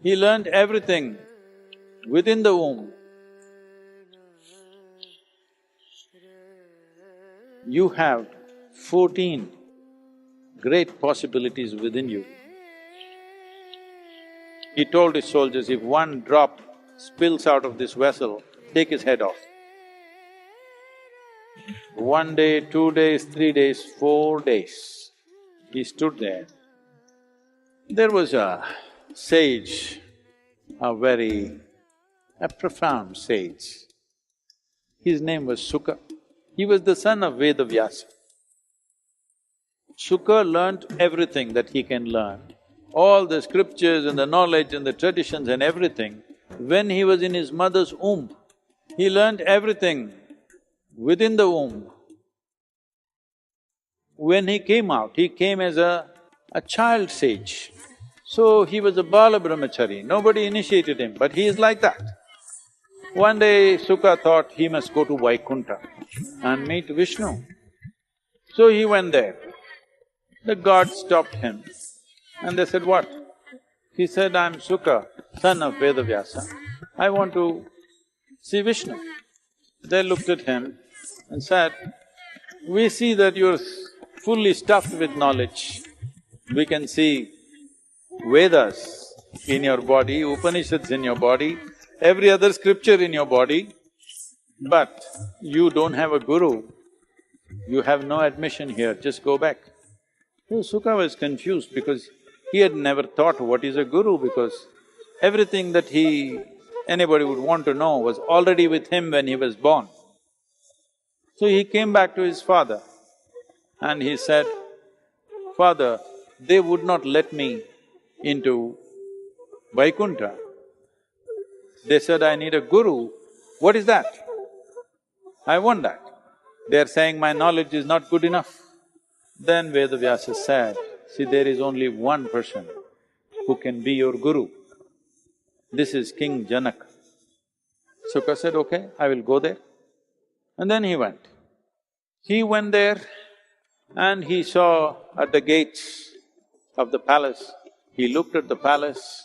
He learned everything within the womb. You have 14 great possibilities within you. He told his soldiers, if one drop spills out of this vessel, take his head off. 1 day, 2 days, 3 days, 4 days, he stood there. There was a sage, a profound sage. His name was Sukha. He was the son of Vedavyasa. Sukha learnt everything that he can learn, all the scriptures and the knowledge and the traditions and everything, when he was in his mother's womb. He learnt everything within the womb. When he came out, he came as a child sage. So he was a Bala Brahmachari, nobody initiated him, but he is like that. One day Sukha thought he must go to Vaikuntha and meet Vishnu. So he went there. The gods stopped him and they said, what? He said, I'm Sukha, son of Vedavyasa. I want to see Vishnu. They looked at him and said, we see that you're fully stuffed with knowledge. We can see Vedas in your body, Upanishads in your body, every other scripture in your body, but you don't have a guru, you have no admission here, just go back. So Sukha was confused because he had never thought what is a guru, because everything that anybody would want to know was already with him when he was born. So he came back to his father and he said, Father, they would not let me into Vaikuntha. They said, I need a guru. What is that? I want that. They're saying my knowledge is not good enough. Then Vedavyasa said, see, there is only one person who can be your guru. This is King Janaka. Sukha said, okay, I will go there. And then he went. He went there and he saw at the gates of the palace, he looked at the palace,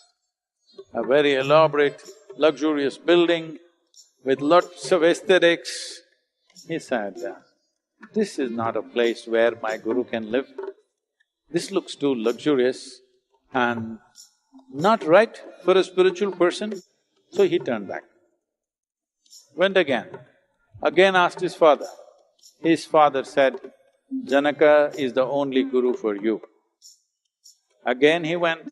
a very elaborate, luxurious building with lots of aesthetics. He said, this is not a place where my guru can live. This looks too luxurious and not right for a spiritual person. So he turned back. Went again asked his father. His father said, Janaka is the only guru for you. Again he went.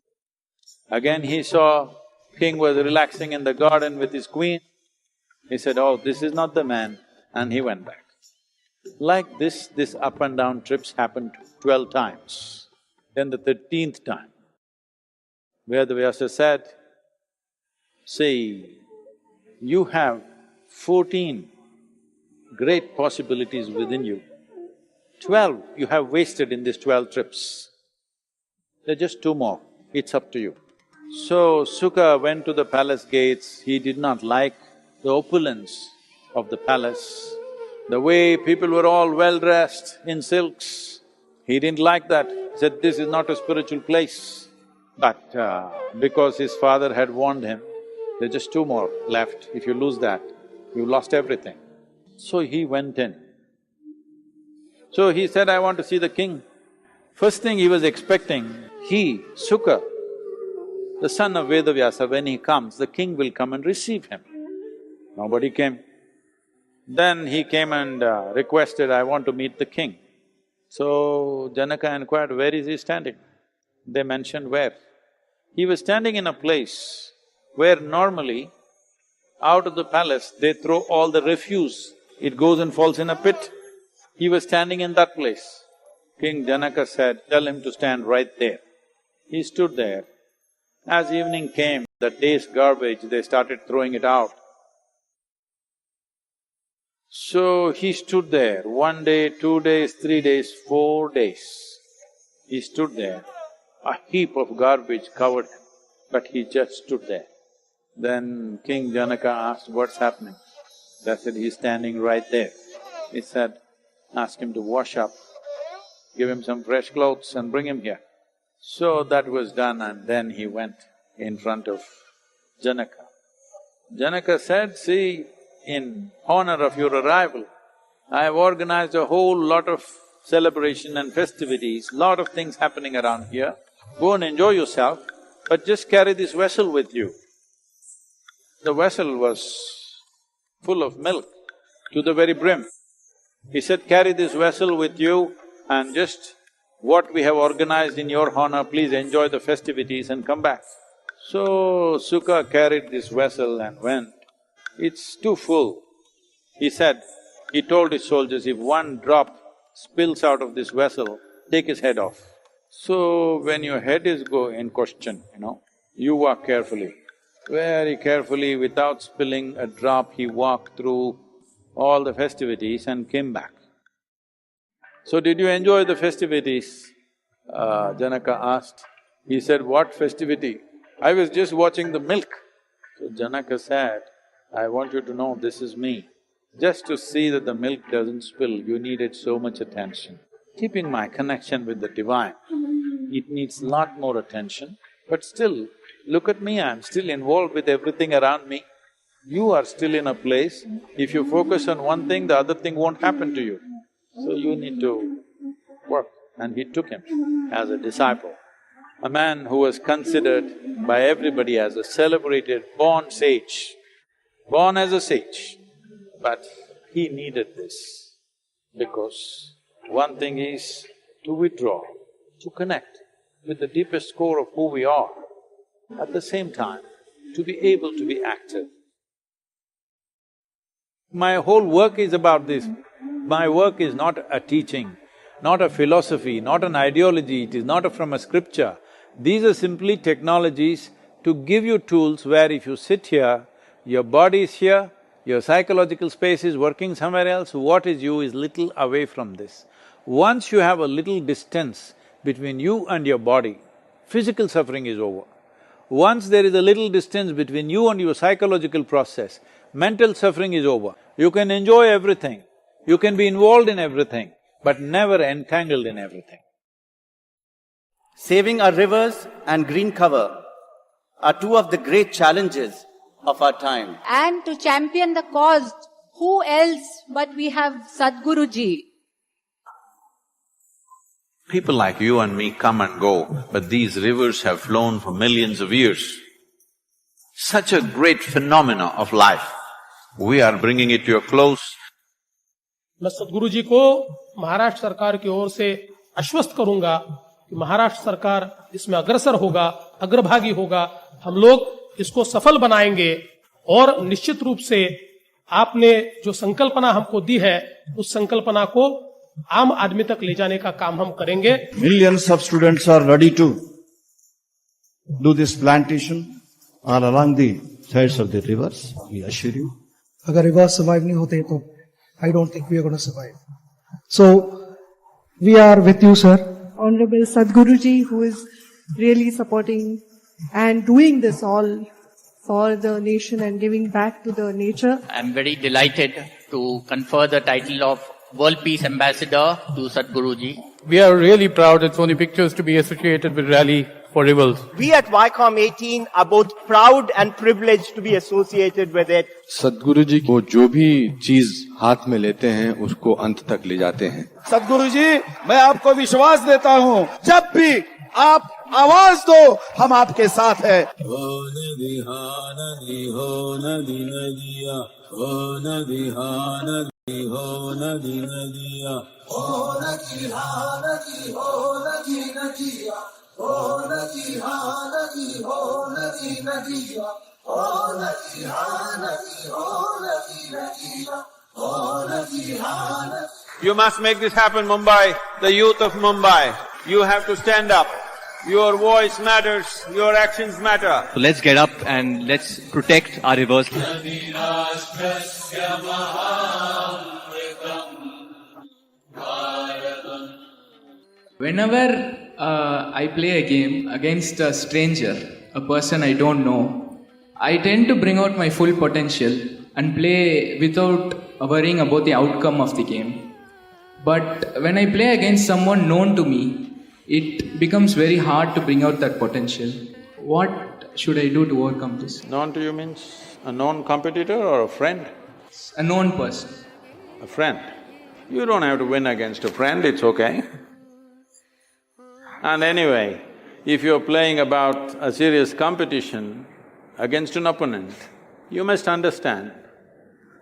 Again he saw king was relaxing in the garden with his queen. He said, oh, this is not the man, and he went back. Like this up and down trips happened 12 times. Then the 13th time, Vedavyasa said, see, you have 14 great possibilities within you. 12 you have wasted in these 12 trips. There are just 2 more, it's up to you. So Sukha went to the palace gates. He did not like the opulence of the palace, the way people were all well-dressed in silks. He didn't like that. He said, this is not a spiritual place. But because his father had warned him, there are just 2 more left. If you lose that, you lost everything. So he went in. So he said, I want to see the king. First thing he was expecting, Sukha, the son of Vedavyasa, when he comes, the king will come and receive him. Nobody came. Then he came and requested, I want to meet the king. So Janaka inquired, where is he standing? They mentioned where. He was standing in a place where normally out of the palace they throw all the refuse, it goes and falls in a pit. He was standing in that place. King Janaka said, tell him to stand right there. He stood there. As evening came, the day's garbage, they started throwing it out. So he stood there, 1 day, 2 days, 3 days, 4 days. He stood there, a heap of garbage covered him, but he just stood there. Then King Janaka asked, what's happening? They said, he's standing right there. He said, ask him to wash up. give him some fresh clothes and bring him here. So that was done, and then he went in front of Janaka. Janaka said, see, in honor of your arrival, I have organized a whole lot of celebration and festivities, lot of things happening around here. Go and enjoy yourself, but just carry this vessel with you. The vessel was full of milk to the very brim. He said, carry this vessel with you and just what we have organized in your honor, please enjoy the festivities and come back. So Sukha carried this vessel and went. It's too full. He said, he told his soldiers, if one drop spills out of this vessel, take his head off. So when your head is in question, you walk carefully. Very carefully, without spilling a drop, he walked through all the festivities and came back. So, did you enjoy the festivities? Janaka asked. He said, what festivity? I was just watching the milk. So Janaka said, I want you to know this is me. Just to see that the milk doesn't spill, you needed so much attention. Keeping my connection with the divine, it needs lot more attention, but still, look at me, I'm still involved with everything around me. You are still in a place, if you focus on one thing, the other thing won't happen to you. So you need to work. And he took him as a disciple. A man who was considered by everybody as a celebrated born sage, born as a sage. But he needed this because one thing is to withdraw, to connect with the deepest core of who we are, at the same time to be able to be active. My whole work is about this. My work is not a teaching, not a philosophy, not an ideology, it is not from a scripture. These are simply technologies to give you tools where if you sit here, your body is here, your psychological space is working somewhere else, what is you is little away from this. Once you have a little distance between you and your body, physical suffering is over. Once there is a little distance between you and your psychological process, mental suffering is over. You can enjoy everything, you can be involved in everything, but never entangled in everything. Saving our rivers and green cover are two of the great challenges of our time. And to champion the cause, who else but we have Sadhguru ji? People like you and me come and go, but these rivers have flown for millions of years. Such a great phenomena of life. We are bringing it to a close. मैं सदगुरु जी को महाराष्ट्र सरकार की ओर से आश्वस्त करूंगा कि महाराष्ट्र सरकार इसमें अग्रसर होगा, अग्रभागी होगा, हम लोग इसको सफल बनाएंगे और निश्चित रूप से आपने जो संकल्पना हमको दी है, उस संकल्पना को आम आदमी तक ले जाने का काम हम करेंगे। Millions of students are ready to do this plantation all along the sides of the rivers, we assure you. अगर rivers survive नहीं होते तो I don't think we are going to survive. So, we are with you, sir. Honorable Sadhguruji, who is really supporting and doing this all for the nation and giving back to the nature. I'm very delighted to confer the title of World Peace Ambassador to Sadhguruji. We are really proud at Sony Pictures to be associated with Rally for Rivers. We at Vycom 18 are both proud and privileged to be associated with it. सदगुरु जी वो जो भी चीज हाथ में लेते हैं उसको अंत तक ले जाते हैं। सदगुरु जी, मैं आपको विश्वास देता हूँ, जब भी आप आवाज दो, हम आपके साथ हैं। हो नदी हा नदी हो नदी नदिया, हो नदी हा नदी हो नदी नदिया, हो नदी हा नदी हो नदी नदिया, हो नदी हा नदी हो नदी नदिया, हो नदी हा नदी हो नदी नदिया, हो नदी हा नदी। You must make this happen, Mumbai, the youth of Mumbai. You have to stand up. Your voice matters, your actions matter. So let's get up and let's protect our rivers. Whenever I play a game against a stranger, a person I don't know, I tend to bring out my full potential and play without worrying about the outcome of the game. But when I play against someone known to me, it becomes very hard to bring out that potential. What should I do to overcome this? Known to you means a known competitor or a friend? A known person. A friend. You don't have to win against a friend, it's okay. And anyway, if you're playing about a serious competition against an opponent, you must understand,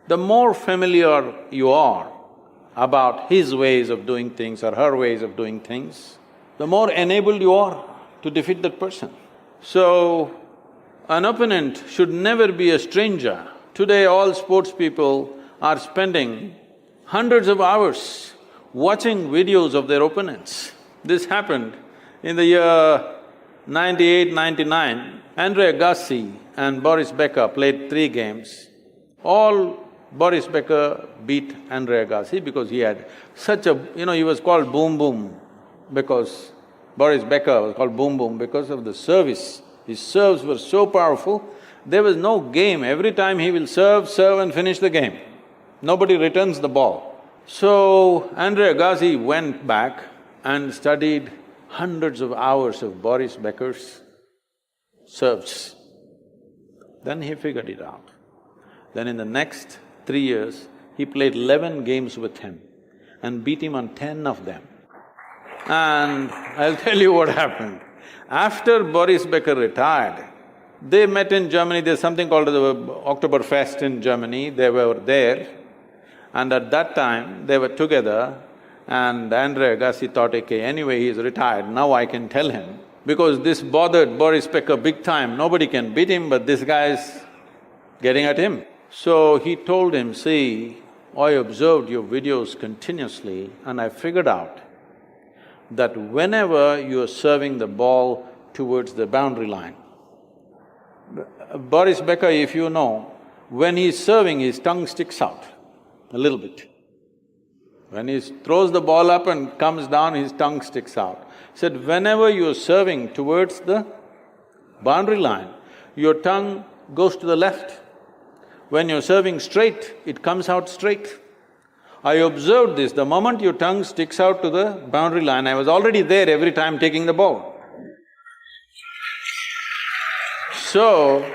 the more familiar you are about his ways of doing things or her ways of doing things, the more enabled you are to defeat that person. So, an opponent should never be a stranger. Today all sports people are spending hundreds of hours watching videos of their opponents. This happened in the year 98, 99. Andre Agassi and Boris Becker played 3 games. Boris Becker beat Andre Agassi because he had such a… he was called Boom Boom because… Boris Becker was called Boom Boom because of the service. His serves were so powerful, there was no game. Every time he will serve and finish the game. Nobody returns the ball. So, Andre Agassi went back and studied hundreds of hours of Boris Becker's serves. Then he figured it out. Then in the next 3 years, he played 11 games with him and beat him on 10 of them. And I'll tell you what happened. After Boris Becker retired, they met in Germany, there's something called the Oktoberfest in Germany, they were there. And at that time, they were together and Andre Agassi thought, okay, anyway he's retired, now I can tell him. Because this bothered Boris Becker big time, nobody can beat him but this guy's getting at him. So he told him, see, I observed your videos continuously and I figured out that whenever you're serving the ball towards the boundary line, Boris Becker, if you know, when he's serving, his tongue sticks out a little bit. When he throws the ball up and comes down, his tongue sticks out. Said, whenever you're serving towards the boundary line, your tongue goes to the left. When you're serving straight, it comes out straight. I observed this, the moment your tongue sticks out to the boundary line, I was already there every time taking the ball. So,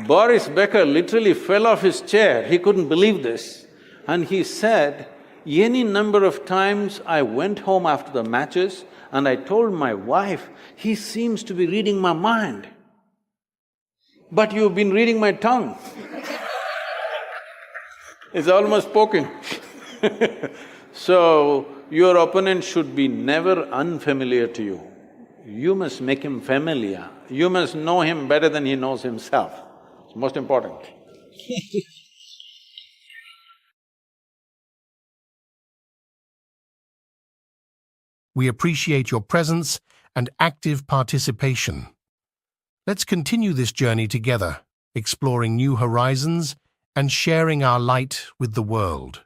Boris Becker literally fell off his chair, he couldn't believe this. And he said, any number of times I went home after the matches and I told my wife, he seems to be reading my mind. But you've been reading my tongue. It's almost spoken. So, your opponent should be never unfamiliar to you. You must make him familiar. You must know him better than he knows himself. It's most important. We appreciate your presence and active participation. Let's continue this journey together, exploring new horizons and sharing our light with the world.